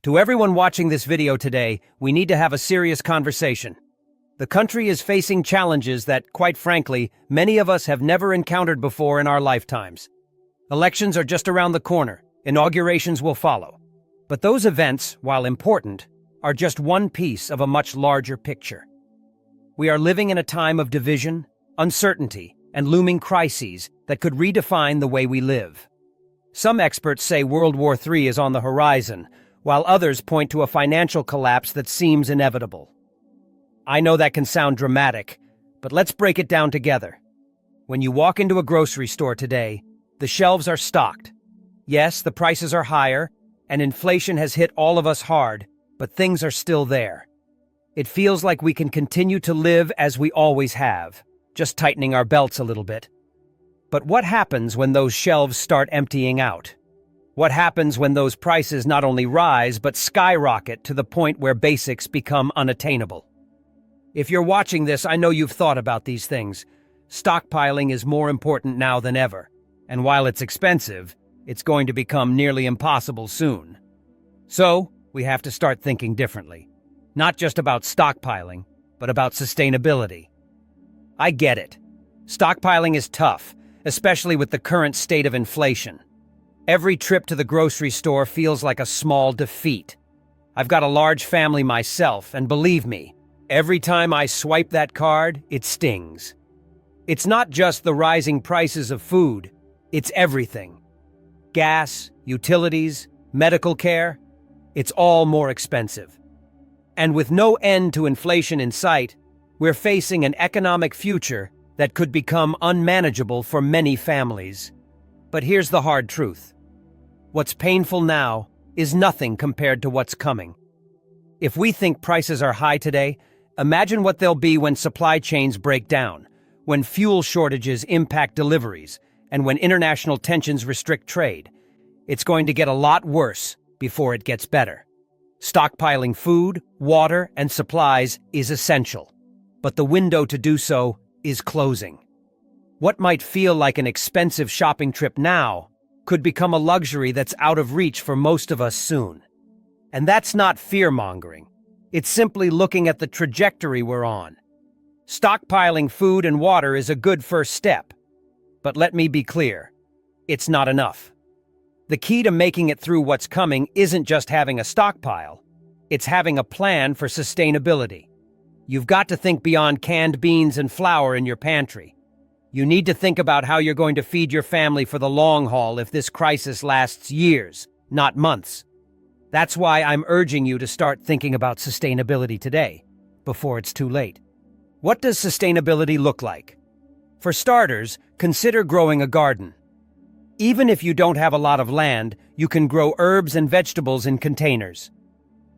To everyone watching this video today, we need to have a serious conversation. The country is facing challenges that, quite frankly, many of us have never encountered before in our lifetimes. Elections are just around the corner. Inaugurations will follow. But those events, while important, are just one piece of a much larger picture. We are living in a time of division, uncertainty, and looming crises that could redefine the way we live. Some experts say World War III is on the horizon, while others point to a financial collapse that seems inevitable. I know that can sound dramatic, but let's break it down together. When you walk into a grocery store today, the shelves are stocked. Yes, the prices are higher, and inflation has hit all of us hard, but things are still there. It feels like we can continue to live as we always have, just tightening our belts a little bit. But what happens when those shelves start emptying out? What happens when those prices not only rise, but skyrocket to the point where basics become unattainable? If you're watching this, I know you've thought about these things. Stockpiling is more important now than ever, and while it's expensive, it's going to become nearly impossible soon. So, we have to start thinking differently. Not just about stockpiling, but about sustainability. I get it. Stockpiling is tough, especially with the current state of inflation. Every trip to the grocery store feels like a small defeat. I've got a large family myself, and believe me, every time I swipe that card, it stings. It's not just the rising prices of food, it's everything. Gas, utilities, medical care, it's all more expensive. And with no end to inflation in sight, we're facing an economic future that could become unmanageable for many families. But here's the hard truth. What's painful now is nothing compared to what's coming. If we think prices are high today, imagine what they'll be when supply chains break down, when fuel shortages impact deliveries, and when international tensions restrict trade. It's going to get a lot worse before it gets better. Stockpiling food, water, and supplies is essential, but the window to do so is closing. What might feel like an expensive shopping trip now could become a luxury that's out of reach for most of us soon. And that's not fear-mongering. It's simply looking at the trajectory we're on. Stockpiling food and water is a good first step. But let me be clear, it's not enough. The key to making it through what's coming isn't just having a stockpile, it's having a plan for sustainability. You've got to think beyond canned beans and flour in your pantry. You need to think about how you're going to feed your family for the long haul if this crisis lasts years, not months. That's why I'm urging you to start thinking about sustainability today, before it's too late. What does sustainability look like? For starters, consider growing a garden. Even if you don't have a lot of land, you can grow herbs and vegetables in containers.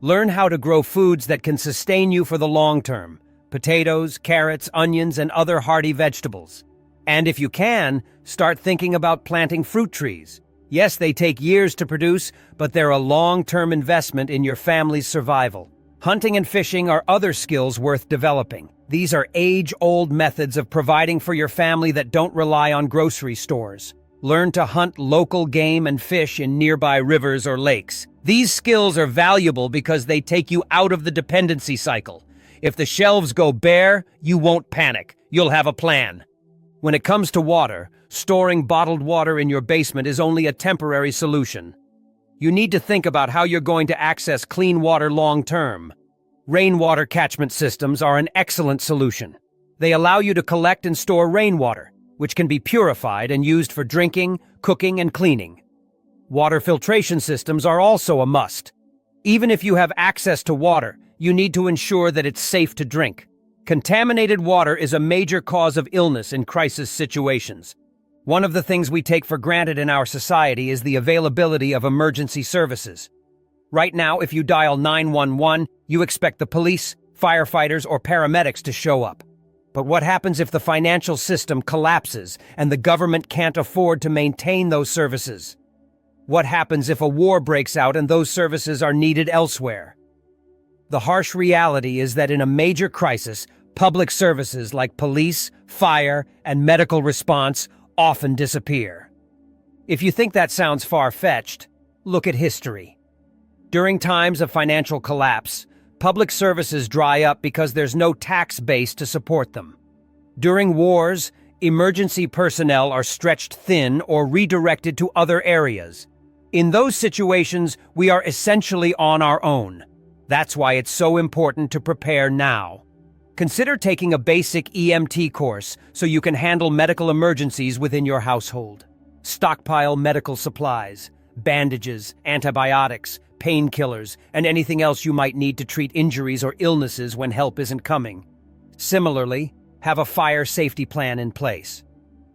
Learn how to grow foods that can sustain you for the long term: potatoes, carrots, onions, and other hardy vegetables. And if you can, start thinking about planting fruit trees. Yes, they take years to produce, but they're a long-term investment in your family's survival. Hunting and fishing are other skills worth developing. These are age-old methods of providing for your family that don't rely on grocery stores. Learn to hunt local game and fish in nearby rivers or lakes. These skills are valuable because they take you out of the dependency cycle. If the shelves go bare, you won't panic. You'll have a plan. When it comes to water, storing bottled water in your basement is only a temporary solution. You need to think about how you're going to access clean water long-term. Rainwater catchment systems are an excellent solution. They allow you to collect and store rainwater, which can be purified and used for drinking, cooking, and cleaning. Water filtration systems are also a must. Even if you have access to water, you need to ensure that it's safe to drink. Contaminated water is a major cause of illness in crisis situations. One of the things we take for granted in our society is the availability of emergency services. Right now, if you dial 911, you expect the police, firefighters, or paramedics to show up. But what happens if the financial system collapses and the government can't afford to maintain those services? What happens if a war breaks out and those services are needed elsewhere? The harsh reality is that in a major crisis, public services like police, fire, and medical response often disappear. If you think that sounds far-fetched, look at history. During times of financial collapse, public services dry up because there's no tax base to support them. During wars, emergency personnel are stretched thin or redirected to other areas. In those situations, we are essentially on our own. That's why it's so important to prepare now. Consider taking a basic EMT course so you can handle medical emergencies within your household. Stockpile medical supplies, bandages, antibiotics, painkillers, and anything else you might need to treat injuries or illnesses when help isn't coming. Similarly, have a fire safety plan in place.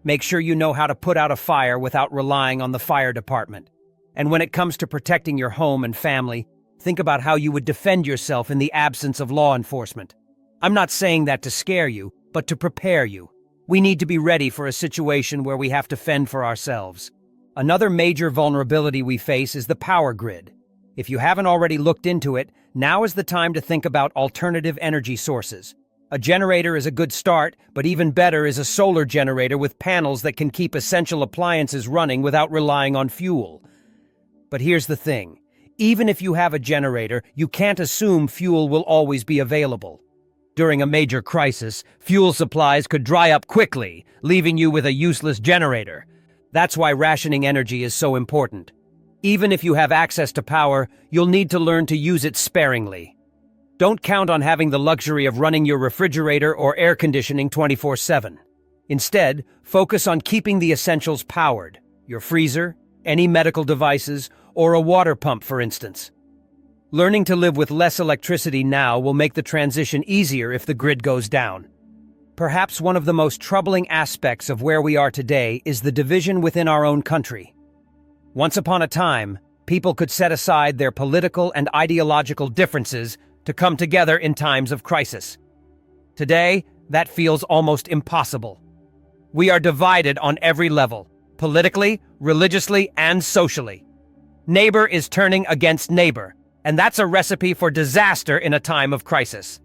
Make sure you know how to put out a fire without relying on the fire department. And when it comes to protecting your home and family, think about how you would defend yourself in the absence of law enforcement. I'm not saying that to scare you, but to prepare you. We need to be ready for a situation where we have to fend for ourselves. Another major vulnerability we face is the power grid. If you haven't already looked into it, now is the time to think about alternative energy sources. A generator is a good start, but even better is a solar generator with panels that can keep essential appliances running without relying on fuel. But here's the thing. Even if you have a generator, you can't assume fuel will always be available. During a major crisis, fuel supplies could dry up quickly, leaving you with a useless generator. That's why rationing energy is so important. Even if you have access to power, you'll need to learn to use it sparingly. Don't count on having the luxury of running your refrigerator or air conditioning 24/7. Instead, focus on keeping the essentials powered: your freezer, any medical devices, or a water pump, for instance. Learning to live with less electricity now will make the transition easier if the grid goes down. Perhaps one of the most troubling aspects of where we are today is the division within our own country. Once upon a time, people could set aside their political and ideological differences to come together in times of crisis. Today, that feels almost impossible. We are divided on every level, politically, religiously, and socially. Neighbor is turning against neighbor, and that's a recipe for disaster in a time of crisis.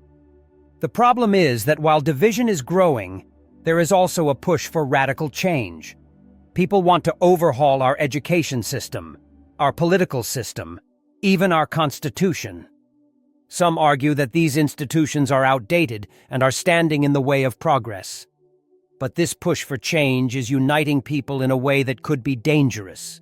The problem is that while division is growing, there is also a push for radical change. People want to overhaul our education system, our political system, even our constitution. Some argue that these institutions are outdated and are standing in the way of progress. But this push for change is uniting people in a way that could be dangerous.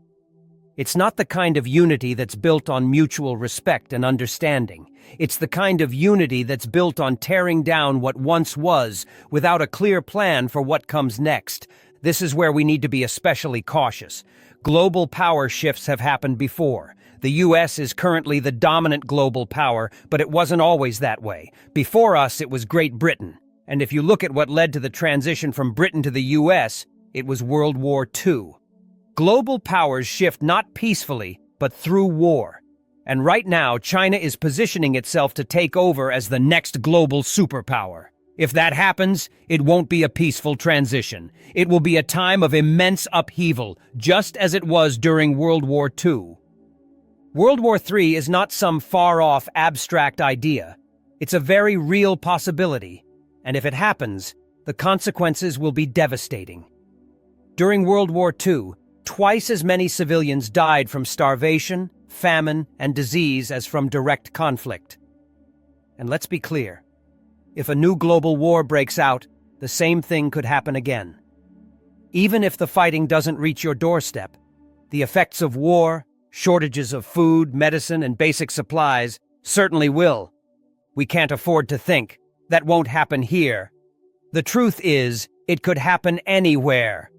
It's not the kind of unity that's built on mutual respect and understanding. It's the kind of unity that's built on tearing down what once was without a clear plan for what comes next. This is where we need to be especially cautious. Global power shifts have happened before. The US is currently the dominant global power, but it wasn't always that way. Before us, it was Great Britain. And if you look at what led to the transition from Britain to the US, it was World War II. Global powers shift not peacefully, but through war. And right now, China is positioning itself to take over as the next global superpower. If that happens, it won't be a peaceful transition. It will be a time of immense upheaval, just as it was during World War II. World War III is not some far-off, abstract idea. It's a very real possibility. And if it happens, the consequences will be devastating. During World War II, twice as many civilians died from starvation, famine, and disease as from direct conflict. And let's be clear, if a new global war breaks out, the same thing could happen again. Even if the fighting doesn't reach your doorstep, the effects of war, shortages of food, medicine, and basic supplies certainly will. We can't afford to think that won't happen here. The truth is, it could happen anywhere.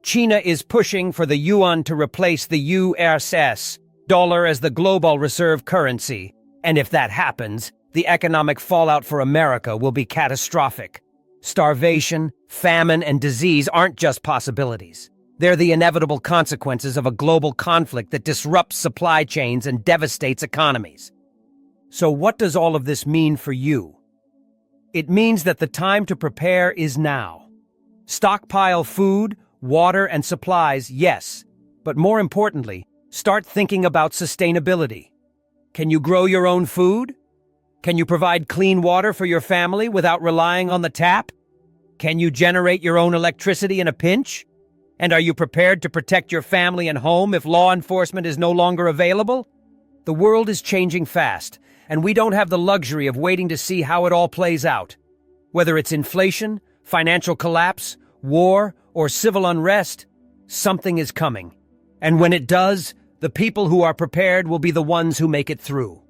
China is pushing for the yuan to replace the USS dollar as the global reserve currency. And if that happens, the economic fallout for America will be catastrophic. Starvation, famine, and disease aren't just possibilities. They're the inevitable consequences of a global conflict that disrupts supply chains and devastates economies. So what does all of this mean for you? It means that the time to prepare is now. Stockpile food, water, and supplies, yes, but more importantly, start thinking about sustainability. Can you grow your own food? Can you provide clean water for your family without relying on the tap? Can you generate your own electricity in a pinch? And are you prepared to protect your family and home if law enforcement is no longer available? The world is changing fast, and we don't have the luxury of waiting to see how it all plays out. Whether it's inflation, financial collapse, war, or civil unrest, something is coming. And when it does, the people who are prepared will be the ones who make it through.